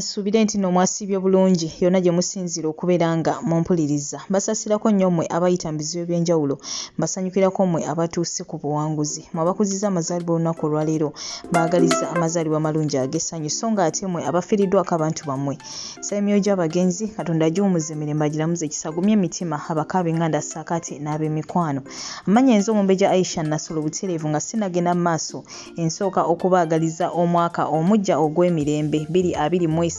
Kasuubire nti nno mwasibye bulungi yonna gye musinzira okubeera nga mumpuliriza. Mbasasirako nnyo mmwe abayita mu bizibu eby'enjawulo, mbasanyukirako mmwe abatuuse ku buwanguzi, mmwe abakuziza amazaalibwa olunaku olwaleero, baagaliza amazaalibwa amalungi ag'essanyu, so nga ate mmwe abafiiriddwako abantu bammwe. Ssaemyoyo gy'abagenzi, Katonda agiwumuza emirembe agiramuze ekisagumye emitima abakaab'enganda ssaakaate n'ab'emikwano. Amannya enzo Omumbejja Aisha Nasolo butereevu nga sinagenda mu maaso ensooka okubaagaliza omwaka omujja ogw'emirembe 2023.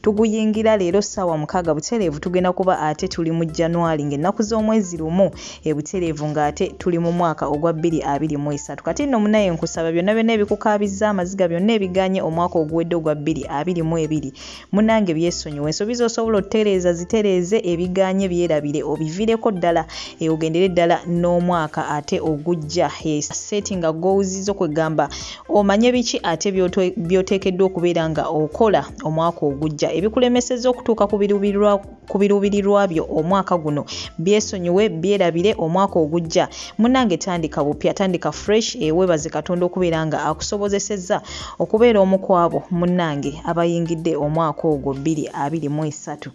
Tuguyingira leero ssaawa 6 butereevu tugenda kuba ate tuli mu January ng'ennaku z'omwezi lumu butereevu ng'ate tuli mu mwaka ogwa 2023. Kati nno munaye nkusaba byonna byonna ebikukaabizza amaziga byonna ebiganye omwaka oguwedde ogwa 2022 munange byesonyiwe. Ensobi osobola otereeza zitereeze, ebiganye byerabire obivireko ddala ogendere ddala n'omwaka ate ogujja. Setting goals zo kwegamba omanye biki ate byoteekeddwa okubeera nga okola omwaka ogujja ebikulemeseza okutuuka ku biruubirirwa byo omwaka guno. Byesonyiwe, byerabire omwaka ogujja. Munange tandika bupya, tandika fresh. Weebaze Katonda okubeera nga akusobozesezza okubeera omu ku abo munange abayingidde omwaka ogwo 2023.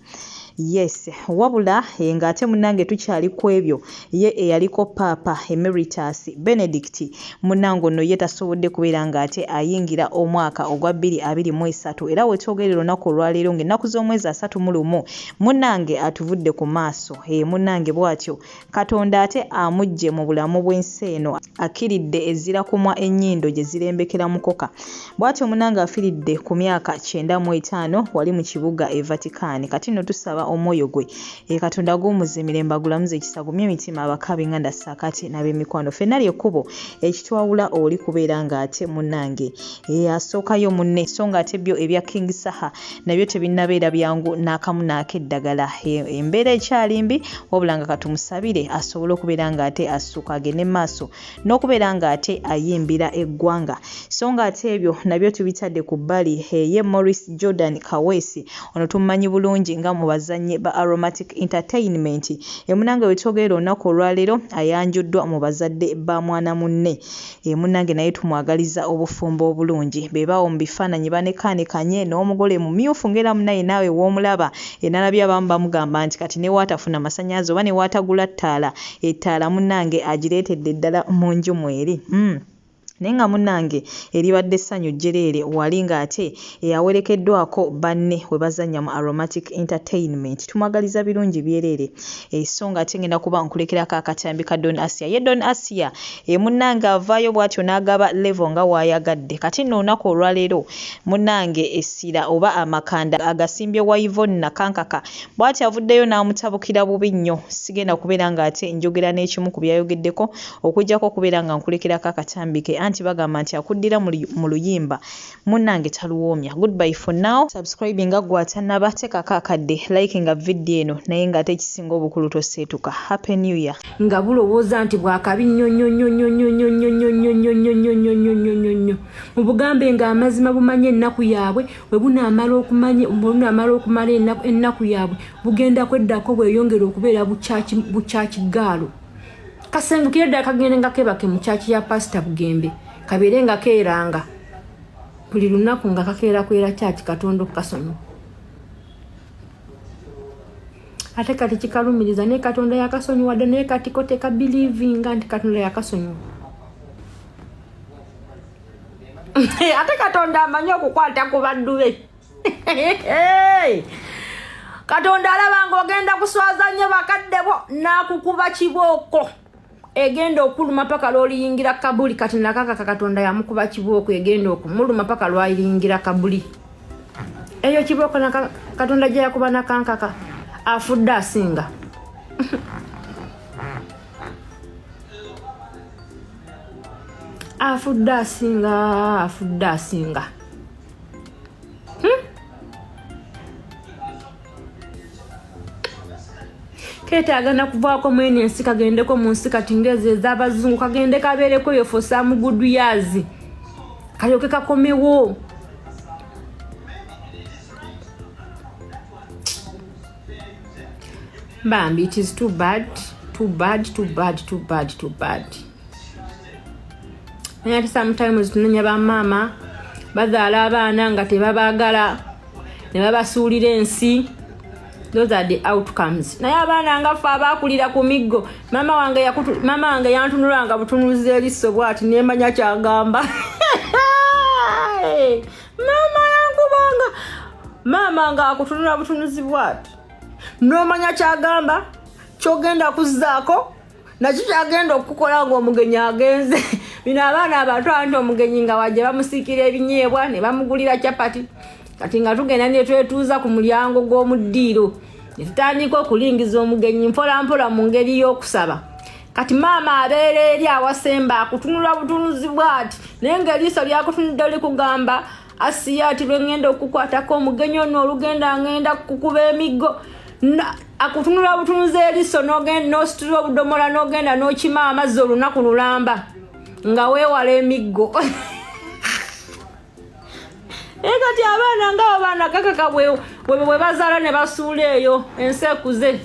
Yes, wabula ng'ate munange tukyali ku ebyo ye eyaliko Papa Emeritus Benedict munango no ye tasobodde kubeera ng'ate ayingira omwaka ogwa 2023 era wetwogerera olunaku olwaleero ng'ennaku z'omwezi 31 munange atuvudde ku maaso. Munange bw'atyo Katonda ate amugje mu bulamu bw'ensi eno akiridde ezira kumwa ennyindo gye zirembekera mukoka. Bw'atyo munange afiridde ku myaka 95 wali mu kibuga Vatican. Kati nno tusaba omwoyo gwe Katonda agumuze emirembe agulamuze ekisagumye emitima abakaab'enganda ssaakaate n'ab'emikwano. Ffenna ly'ekkubo ekitwawula oli kubeera ng'ate munange asookayo munne so ng'ate byo ebya King Saha nabyo tebinnabeera byangu n'akamu n'akeddagala. Embeera ekyali mbi wabula nga katumusabire asobole okubeera ng'ate assuuka agende maaso n'okubeera ng'ate ayimbira eggwanga. So ng'ate ebyo nabyo tubitadde ku bbali. Ye Morris Jordan Kaweesi ono tumanyi bulungi nga mu bazannyi ba Aromatic Entertainment. Munange wetwogerera olunaku olwaleero ayanjuddwa mu bazadde ba mwana munne. Munange naye tumwagaliza obufumbo obulungi. Beebaawo mu bifaananyi banekaanekanye n'omugole mumyufu ng'era munaye naawe w'omulaba. Nalabye abamu bamugamba nti kati ne waatafuna masannyalaze oba ne waatagula ttaala, ettaala munange agireetedde ddala mu nju mweri. Naye nga munange eribadde essanyu jjereere wali ng'ate awerekeddwako banne we bazannya mu Aromatic Entertainment. Tumwagaliza birungi byereere. So ng'ate ngenda kuba nkulekerako akatambi ka Don Asia. Ye Don Asia munange avaayo bw'atyo n'agaba level nga waayagadde. Kati nno olunaku olwaleero munange essira oba amakanda agasimbye wa Ebya Nakankaka bw'atyo avuddeyo n'amutabukira bubi nnyo. Sigenda kubeera ng'ate njogera n'ekimu ku byayogeddeko okuggyako okubeera nga nkulekerako akatambi ke anti bagamba nti akuddira mu luyimba munange taluwoomya. Goodbye for now. Subscribe nga gw'atannaba, teekako akadde, like nga video eno naye ng'ate ekisinga obukulu toseetuka. Happy New Year. Nga bulowooza nti bwakabi nnyo nnyo nnyo nnyo nnyo nnyo nnyo nnyo nnyo nnyo nnyo nnyo nnyo nnyo nnyo nnyo nnyo mubugambe ng'amazima bumanye ennaku yaabwe bwe bunaamala okumala ennaku yaabwe bugenda kweddako bweyongera okubeera bukyaki gaalo. Kasengukire ddala kagende nga kebake mu kyaki ya Pastor Bugembe kabeere nga keeranga buli lunaku nga kakeera kwera kyaki Katonda okukasonyiwa. Ate kati kikalumiriza naye Katonda yakasonyiwadde naye kati ko tekabilivinga nti Katonda yakasonyiwa. Ate Katonda amanyi okukwata ku baddu be. Katonda alaba ng'ogenda kuswaza nnyo bakadde bo n'akukuba kibooko egenda okuluma paka lw'oliyingira kabuli. Kati Nakakaka Katonda yamukuba kibooko egenda okumuluma paka lw'ayingira kabuli. Eyo kibooko Katonda gye yakuba Nakankaka afudde asinga. Afudde asinga. Keetaaga na kuvaako mwene ensi kagendeko mu nsi kati ngeze ez'abazungu kagende kabeereko yofo samugudu yazi kalyoke kakomewo. Bambi, it is too bad. Naye ati sometimes tunenya bamaama bazaala abaana nga tebabaagala ne babasuulira ensi. Those are the outcomes. Naye abaana nga ffe abaakulira ku miggo, mama wange yantunulanga butunuzi erisso bw'ati neemanya kyagamba. Mama nga akutunula butunuzi bw'ati n'omanya kyagamba, kyogenda kuzzaako nakyo kyagenda okukola ng'omugenyi agenze. Bino abaana abato anti omugenyi nga wajja bamusiikira ebinyeebwa ne bamugulira capati. Kati nga tugenda ne twetuuza ku mulyango gw'omuddiiro ne tutandika okulingiza omugenyi mpola mu ngeri y'okusaba. Kati maama abeera eri awasemba akutunula butunuzi bw'ati naye ng'eriiso lyakutunudde likugamba Asiya ati lwe ngenda okukwatako omugenyi ono olugenda ngenda kukuba emiggo. Akutunula butunuzi eriiso n'ositula obudomola n'ogenda n'okima amazzi olunaku lulamba nga weewala emiggo. Kati abaana ng'abaana kakaka bwe bazaala ne basuula eyo ensi ekuze.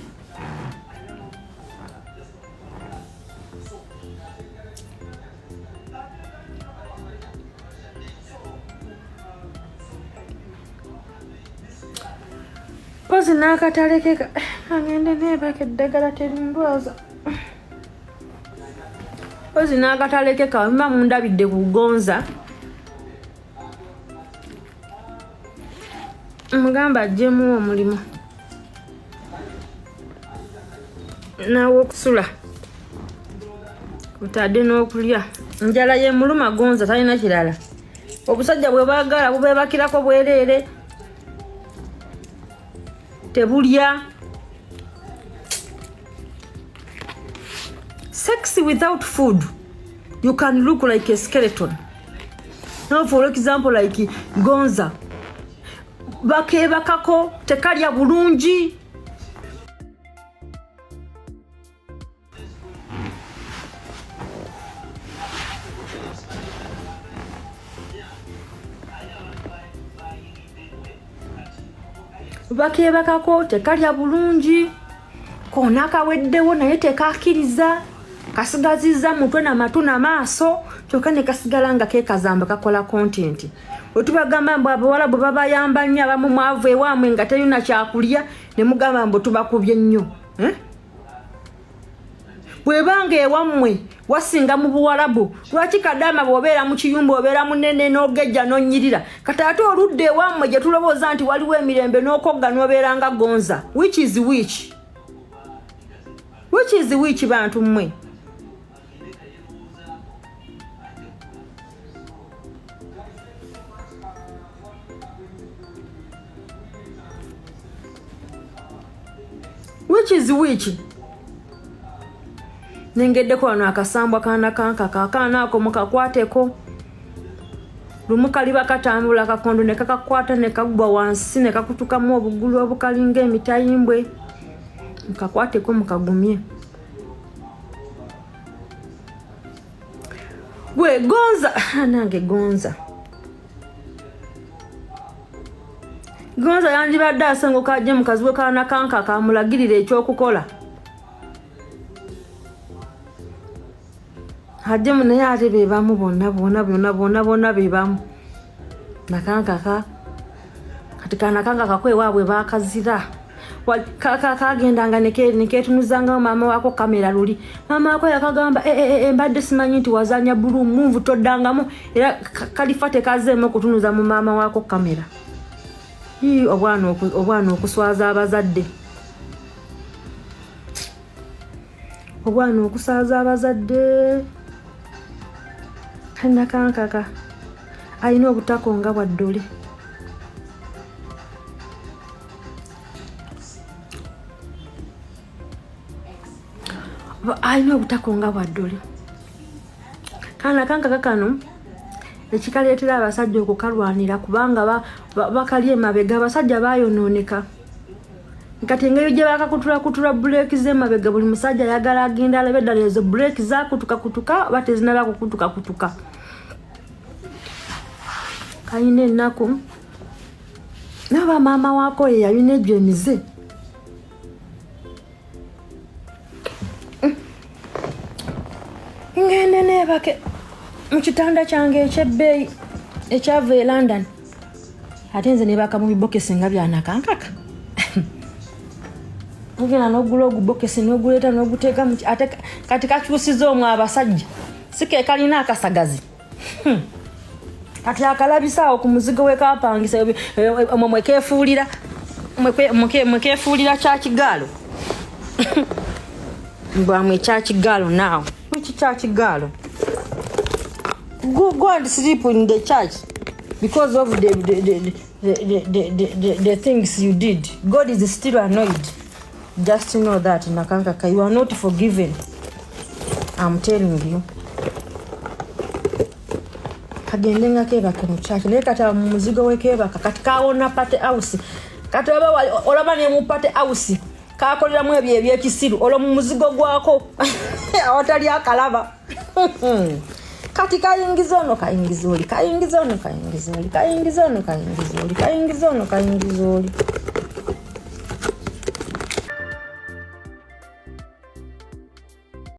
Pozi n'akatalekeka agende neebaka eddagala terindwaza. Pozi n'akatalekeka wema mundabidde ku gonza. Mugamba ajjemu omulimu naawe okusula kutadde n'okulya. Njala ye muluma gonza talina kirala. Obusajja bwe baagala bubeebakirako bwereere tebulya. Sex without food, you can look like a skeleton. Now for example like gonza bakeebakako tekalya bulungi. Bakeebakako tekalya bulungi koona kaweddewo naye tekakkiriza kasigazizza mutwe n'amatu n'amaaso kyokka ne kasigala nga keekazamba kakola content. Bwe tubagamba mbu abawala bwe babayamba nnyo abamu mwavu ewaamwe nga terina kyakulya ne mugamba mbu tubakubye nnyo. Bwebanga ewammwe wasinga mu Buwarabu lwaki Kadaama bw'obeera mu kiyumba obeera munene n'ogejja n'onnyirira kati ate oludde ewammwe gye tulowooza nti waliwo emirembe n'okogga n'obeera nga gonza. Which is which? Which is which bantu mmwe? Which is which? Nengeddeko wano akasambwa kaanakankaka akaana ako mukakwateko. Lumu kali bakatambula akakondo ne kakakwata ne kagwa wansi ne kakutukamu obugulu obukalinga emitayimbwe. Mukakwateko mukagumye. Gwe gonza nange gonza. Gonza yandibadde asenguka ajje mukazi we kaanakankaka amulagirira ekyokukola. Ajje naye ate beebamu bonna beebamu. Nakankaka kati kaanakankaka kwewaabwe baakazira. Kagendanga nekeetunuzanga maama waako kamera luli. Maama waako yakagamba mbadde simanyi nti wazanya bulu move toddangamu era kalifa tekazeemu okutunuza mu maama waako kamera. Obwana okuswaza abazadde. Obwana okusaaza abazadde. Nakankaka alina obutakonga bwa ddole. Alina obutakonga bwa ddole. Kaanakankaka kano ekikaleetera abasajja okukalwanira kubanga bakali emabega abasajja baayonooneka. Kati engeri gye bakakutula buleeki z'emabega buli musajja ayagala agenda alabe ddala ezo buleeki zaakutukakutuka oba tezinaba kukutukakutuka. Kayina ennaku naba maama waako ye yalina egyo emize. Ngende neebake mu kitanda kyange ekyebbeeyi ekyava e London. ate nze ne bakamu bibokesi nga Ebya Nakankaka ngena n'ogula ogubokesi n'oguleeta n'oguteeka mu ate kati kakyusiza omwo abasajja sike kalina akasagazi kati akalabisaawo ku muzigo we kapangisa mwekefuulira kyakigaalo mbwamwe kyakigaalo naawe wiki kyakigaalo go and sleep in the church because of the things you did. God is still annoyed. Just know that, Nakankaka, you are not forgiven. I'm telling you. Kagende nga kebaka mu church naye kati mu muzigo we kebaka kati kaawona pate house kati olaba ne mu pate house kaakoleramu ebyo ebyekisiru olwo mu muzigo gwako awatali akalaba kati kayingiza ono kayingiza oli